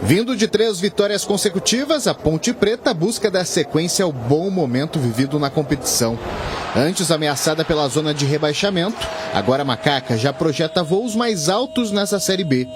Vindo de 3 vitórias consecutivas, a Ponte Preta busca dar sequência ao bom momento vivido na competição. Antes ameaçada pela zona de rebaixamento, agora a Macaca já projeta voos mais altos nessa Série B.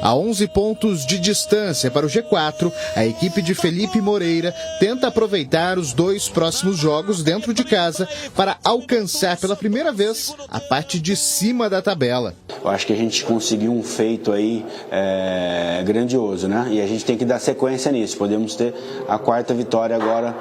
A 11 pontos de distância para o G4, a equipe de Felipe Moreira tenta aproveitar os 2 próximos jogos dentro de casa para alcançar pela primeira vez a parte de cima da tabela. Eu acho que a gente conseguiu um feito aí grandioso, né? E a gente tem que dar sequência nisso. Podemos ter a 4ª vitória agora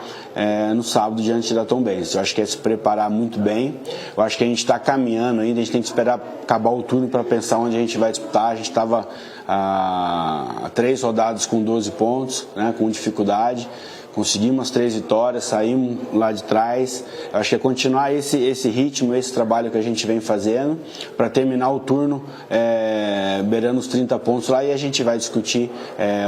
no sábado diante da Tombense. Eu acho que é se preparar muito bem. Eu acho que a gente está caminhando ainda, a gente tem que esperar acabar o turno para pensar onde a gente vai disputar. A gente estava a 3 rodadas com 12 pontos, né, com dificuldade. Conseguimos 3 vitórias, saímos lá de trás. Eu acho que é continuar esse ritmo, esse trabalho que a gente vem fazendo para terminar o turno beirando os 30 pontos lá, e a gente vai discutir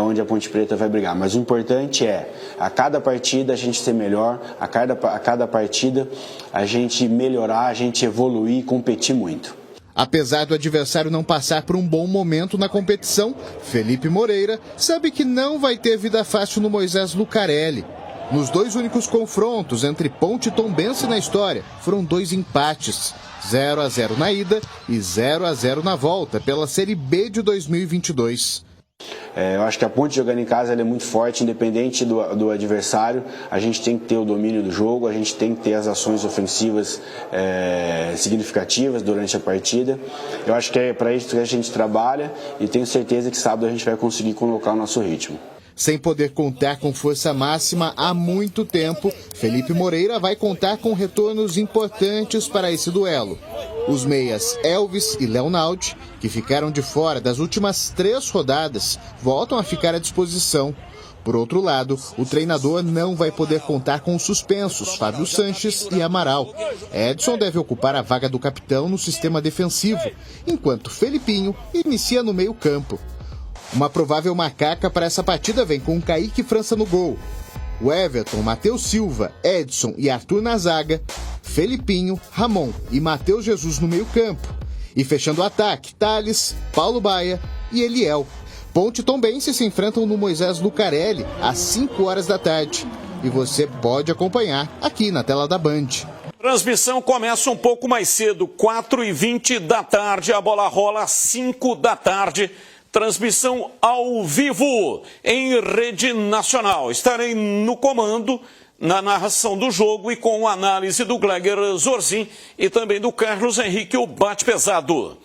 onde a Ponte Preta vai brigar. Mas o importante é, a cada partida a gente ser melhor, a cada partida a gente melhorar, a gente evoluir e competir muito. Apesar do adversário não passar por um bom momento na competição, Felipe Moreira sabe que não vai ter vida fácil no Moisés Lucarelli. Nos 2 únicos confrontos entre Ponte e Tombense na história, foram 2 empates, 0-0 na ida e 0-0 na volta pela Série B de 2022. Eu acho que a Ponte jogando em casa ela é muito forte, independente do adversário. A gente tem que ter o domínio do jogo, a gente tem que ter as ações ofensivas significativas durante a partida. Eu acho que é para isso que a gente trabalha e tenho certeza que sábado a gente vai conseguir colocar o nosso ritmo. Sem poder contar com força máxima há muito tempo, Felipe Moreira vai contar com retornos importantes para esse duelo. Os meias Elvis e Leonaldi, que ficaram de fora das últimas 3 rodadas, voltam a ficar à disposição. Por outro lado, o treinador não vai poder contar com os suspensos Fábio Sanches e Amaral. Edson deve ocupar a vaga do capitão no sistema defensivo, enquanto Felipinho inicia no meio-campo. Uma provável macaca para essa partida vem com Kaique França no gol. O Everton, Matheus Silva, Edson e Arthur na zaga, Felipinho, Ramon e Matheus Jesus no meio-campo. E fechando o ataque, Thales, Paulo Baia e Eliel. Ponte e Tombense se enfrentam no Moisés Lucarelli às 5 horas da tarde. E você pode acompanhar aqui na tela da Band. Transmissão começa um pouco mais cedo, 4h20 da tarde. A bola rola às 5 da tarde. Transmissão ao vivo em rede nacional. Estarei no comando, na narração do jogo e com a análise do Gleger Zorzin e também do Carlos Henrique, o bate-pesado.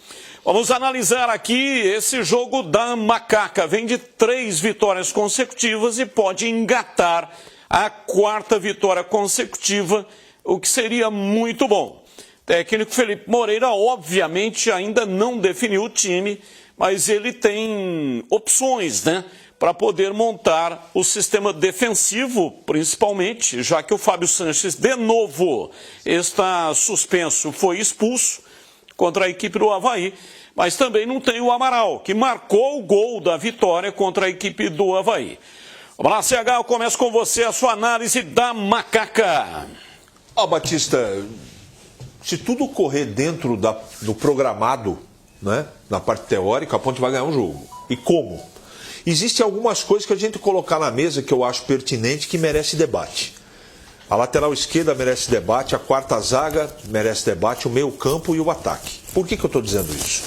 Vamos analisar aqui esse jogo da Macaca. Vem de 3 vitórias consecutivas e pode engatar a 4ª vitória consecutiva, o que seria muito bom. Técnico Felipe Moreira, obviamente, ainda não definiu o time, mas ele tem opções, né, para poder montar o sistema defensivo, principalmente, já que o Fábio Sanches, de novo, está suspenso, foi expulso contra a equipe do Avaí, mas também não tem o Amaral, que marcou o gol da vitória contra a equipe do Avaí. Vamos lá, CH, eu começo com você, a sua análise da Macaca. Batista, se tudo correr dentro do programado, né, na parte teórica, a Ponte vai ganhar um jogo. E como? Existem algumas coisas que a gente colocar na mesa que eu acho pertinente, que merece debate. A lateral esquerda merece debate, a 4ª zaga merece debate, o meio-campo e o ataque. Por que eu estou dizendo isso?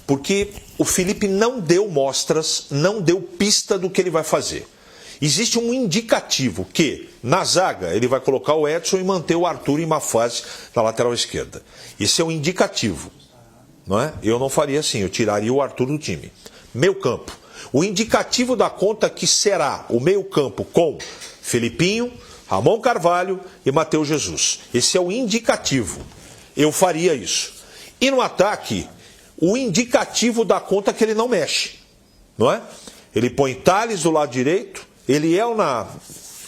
Porque o Felipe não deu mostras, não deu pista do que ele vai fazer. Existe um indicativo que, na zaga, ele vai colocar o Edson e manter o Arthur em uma fase na lateral esquerda. Esse é um indicativo. Não é? Eu não faria assim, eu tiraria o Arthur do time. Meio campo. O indicativo da conta que será o meio campo com Felipinho, Ramon Carvalho e Matheus Jesus. Esse é o indicativo. Eu faria isso. E no ataque, o indicativo da conta que ele não mexe. Não é? Ele põe Thales do lado direito, Eliel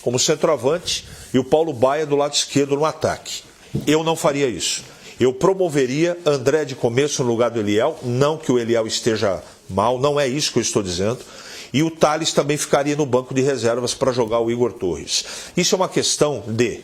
como centroavante e o Paulo Baia do lado esquerdo no ataque. Eu não faria isso. Eu promoveria André de começo no lugar do Eliel, não que o Eliel esteja mal, não é isso que eu estou dizendo. E o Thales também ficaria no banco de reservas para jogar o Igor Torres. Isso é uma questão de...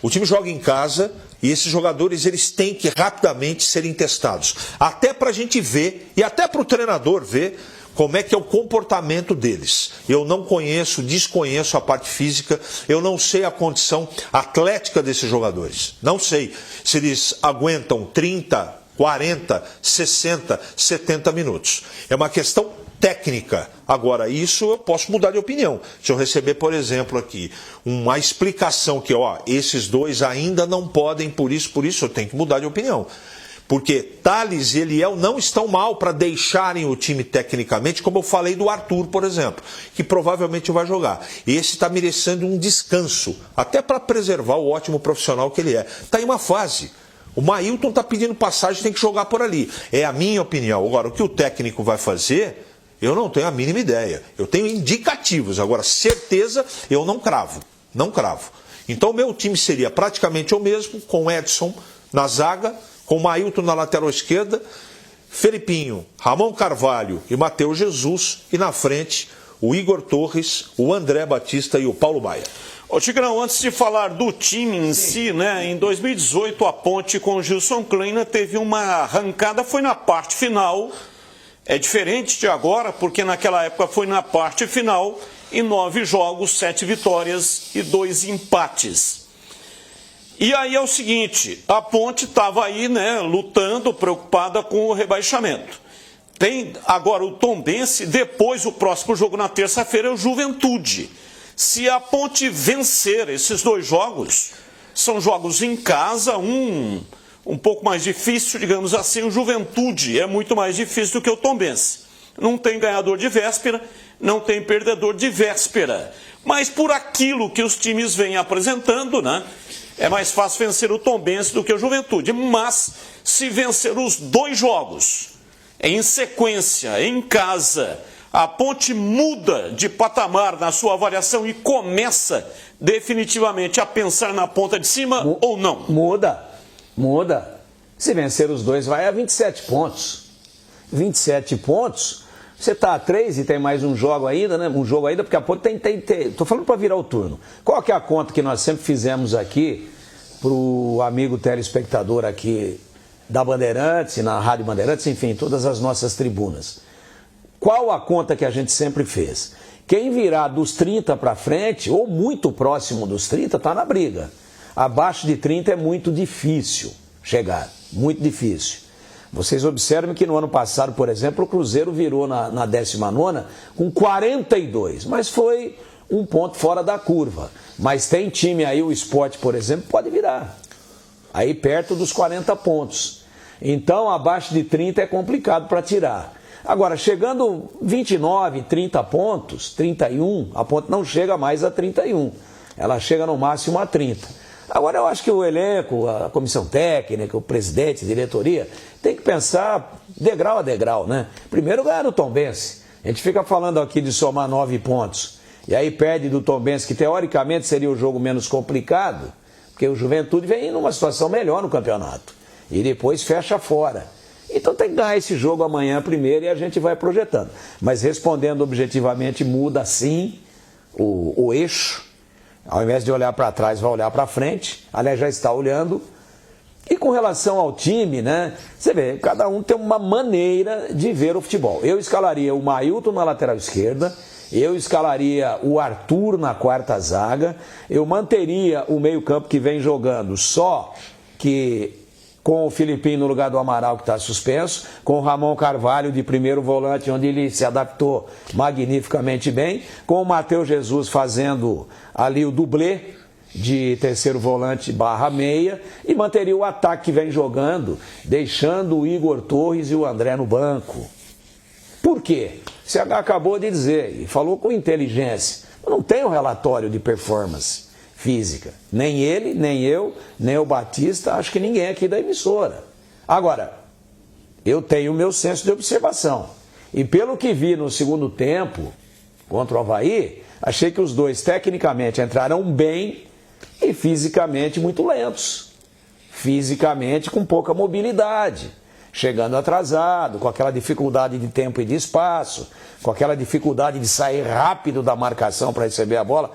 O time joga em casa e esses jogadores eles têm que rapidamente serem testados. Até para a gente ver, e até para o treinador ver, como é que é o comportamento deles. Eu não conheço, desconheço a parte física, eu não sei a condição atlética desses jogadores. Não sei se eles aguentam 30, 40, 60, 70 minutos. É uma questão técnica. Agora, isso eu posso mudar de opinião. Se eu receber, por exemplo, aqui, uma explicação que, esses dois ainda não podem, por isso, eu tenho que mudar de opinião. Porque Thales e Eliel não estão mal para deixarem o time tecnicamente, como eu falei do Arthur, por exemplo, que provavelmente vai jogar. Esse está merecendo um descanso, até para preservar o ótimo profissional que ele é. Está em uma fase. O Mailton está pedindo passagem, tem que jogar por ali. É a minha opinião. Agora, o que o técnico vai fazer, eu não tenho a mínima ideia. Eu tenho indicativos. Agora, certeza, eu não cravo. Não cravo. Então, o meu time seria praticamente o mesmo, com Edson na zaga, com Mailton na lateral esquerda, Felipinho, Ramon Carvalho e Matheus Jesus. E na frente, o Igor Torres, o André Batista e o Paulo Baia. Ô Tigrão, antes de falar do time em si, né, em 2018 a Ponte com o Gilson Kleina teve uma arrancada, foi na parte final. É diferente de agora, porque naquela época foi na parte final, em 9 jogos, 7 vitórias e 2 empates. E aí é o seguinte, a Ponte estava aí, né, lutando, preocupada com o rebaixamento. Tem agora o Tombense, depois o próximo jogo na terça-feira é o Juventude. Se a Ponte vencer esses 2 jogos, são jogos em casa, um pouco mais difícil, digamos assim, o Juventude é muito mais difícil do que o Tombense. Não tem ganhador de véspera, não tem perdedor de véspera. Mas por aquilo que os times vêm apresentando, né, é mais fácil vencer o Tombense do que o Juventude. Mas se vencer os 2 jogos em sequência, em casa, a Ponte muda de patamar na sua avaliação e começa definitivamente a pensar na ponta de cima ou não? Muda. Se vencer os 2, vai a 27 pontos. 27 pontos, você está a 3 e tem mais um jogo ainda, né? Um jogo ainda, porque a Ponte tem. Estou falando para virar o turno. Qual que é a conta que nós sempre fizemos aqui para o amigo telespectador aqui da Bandeirantes, na Rádio Bandeirantes, enfim, todas as nossas tribunas? Qual a conta que a gente sempre fez? Quem virar dos 30 para frente, ou muito próximo dos 30, está na briga. Abaixo de 30 é muito difícil chegar, muito difícil. Vocês observem que no ano passado, por exemplo, o Cruzeiro virou na 19ª com 42, mas foi um ponto fora da curva. Mas tem time aí, o Sport, por exemplo, pode virar. Aí perto dos 40 pontos. Então, abaixo de 30 é complicado para tirar. Agora, chegando 29, 30 pontos, 31, a Ponte não chega mais a 31. Ela chega no máximo a 30. Agora, eu acho que o elenco, a comissão técnica, o presidente, a diretoria, tem que pensar degrau a degrau, né? Primeiro ganhar o Tombense. A gente fica falando aqui de somar 9 pontos. E aí perde do Tombense, que teoricamente seria o jogo menos complicado, porque o Juventude vem numa situação melhor no campeonato. E depois fecha fora. Então tem que ganhar esse jogo amanhã primeiro e a gente vai projetando. Mas respondendo objetivamente, muda sim o eixo. Ao invés de olhar para trás, vai olhar para frente. Aliás, já está olhando. E com relação ao time, né? Você vê, cada um tem uma maneira de ver o futebol. Eu escalaria o Mailton na lateral esquerda. Eu escalaria o Arthur na quarta zaga. Eu manteria o meio-campo que vem jogando, só que com o Felipinho no lugar do Amaral, que está suspenso, com o Ramon Carvalho de primeiro volante, onde ele se adaptou magnificamente bem, com o Matheus Jesus fazendo ali o dublê de terceiro volante / meia, e manteria o ataque que vem jogando, deixando o Igor Torres e o André no banco. Por quê? O CH acabou de dizer, e falou com inteligência, não tem um relatório de performance física. Nem ele, nem eu, nem o Batista, acho que ninguém aqui da emissora. Agora, eu tenho o meu senso de observação. E pelo que vi no segundo tempo, contra o Avaí, achei que os dois tecnicamente entraram bem e fisicamente muito lentos. Fisicamente com pouca mobilidade. Chegando atrasado, com aquela dificuldade de tempo e de espaço, com aquela dificuldade de sair rápido da marcação para receber a bola.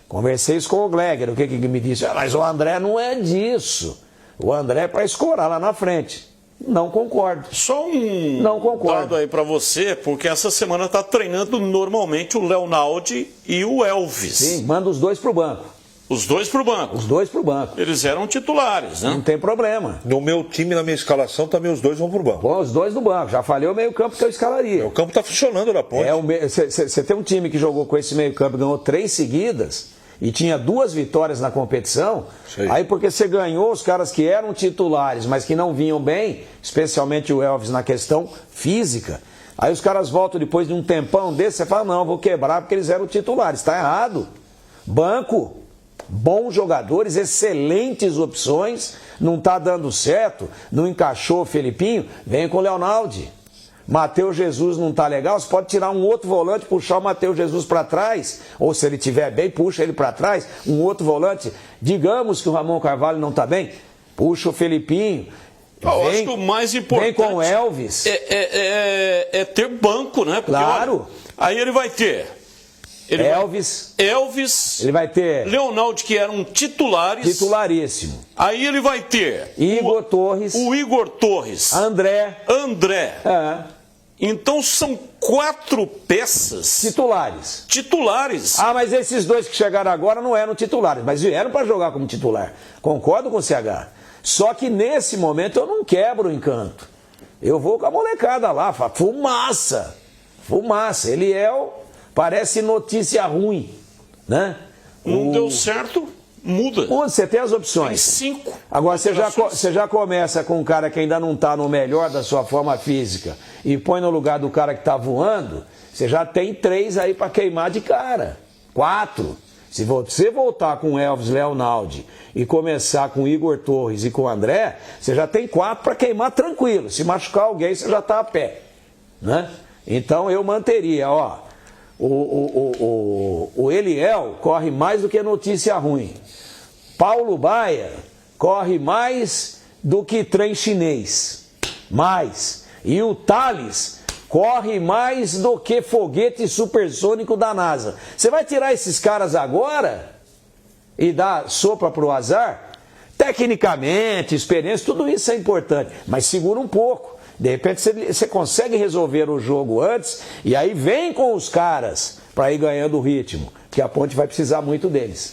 Conversei isso com o Gleger, o que me disse? Mas o André não é disso. O André é para escorar lá na frente. Não concordo. Só um Não concordo. dado aí para você, porque essa semana tá treinando normalmente o Leonaldi e o Elvis. Sim, manda os dois pro banco. Os dois pro banco. Os dois pro banco. Eles eram titulares, né? Não tem problema. No meu time, na minha escalação, também os dois vão pro banco. Bom, os dois no banco. Já falei o meio-campo que eu escalaria. O campo tá funcionando na ponte. Você tem um time que jogou com esse meio-campo, ganhou 3 seguidas e tinha 2 vitórias na competição. Aí porque você ganhou os caras que eram titulares, mas que não vinham bem, especialmente o Elvis na questão física. Aí os caras voltam depois de um tempão desse, você fala, não, vou quebrar porque eles eram titulares. Está errado. Banco. Bons jogadores, excelentes opções, não está dando certo, não encaixou o Felipinho, vem com o Leonaldi. Matheus Jesus não está legal, você pode tirar um outro volante, puxar o Matheus Jesus para trás, ou se ele estiver bem, puxa ele para trás, um outro volante. Digamos que o Ramon Carvalho não está bem, puxa o Felipinho. Eu acho que o mais importante vem com o Elvis. É ter banco, né? Porque, claro. Olha, aí ele vai ter... Elvis. Ele vai ter Leonaldi, que eram titulares. Titularíssimo. Aí ele vai ter Igor Torres. O Igor Torres. André. Então são 4 peças titulares. Ah, mas esses 2 que chegaram agora não eram titulares, mas vieram para jogar como titular. Concordo com o CH. Só que nesse momento eu não quebro o encanto. Eu vou com a molecada lá, fumaça. Eliel parece notícia ruim, né? Não deu certo, muda. Você tem as opções. Tem 5. Agora você já começa com um cara que ainda não está no melhor da sua forma física e põe no lugar do cara que está voando, você já tem 3 aí para queimar de cara. 4. Se você voltar com o Elvis Leonaldi e começar com o Igor Torres e com o André, você já tem 4 para queimar tranquilo. Se machucar alguém, você já está a pé, né? Então eu manteria, ó. O Eliel corre mais do que notícia ruim. Paulo Baia corre mais do que trem chinês. Mais. E o Thales corre mais do que foguete supersônico da NASA. Você vai tirar esses caras agora e dar sopa pro azar? Tecnicamente, experiência, tudo isso é importante. Mas segura um pouco. De repente você consegue resolver o jogo antes e aí vem com os caras para ir ganhando o ritmo, que a Ponte vai precisar muito deles.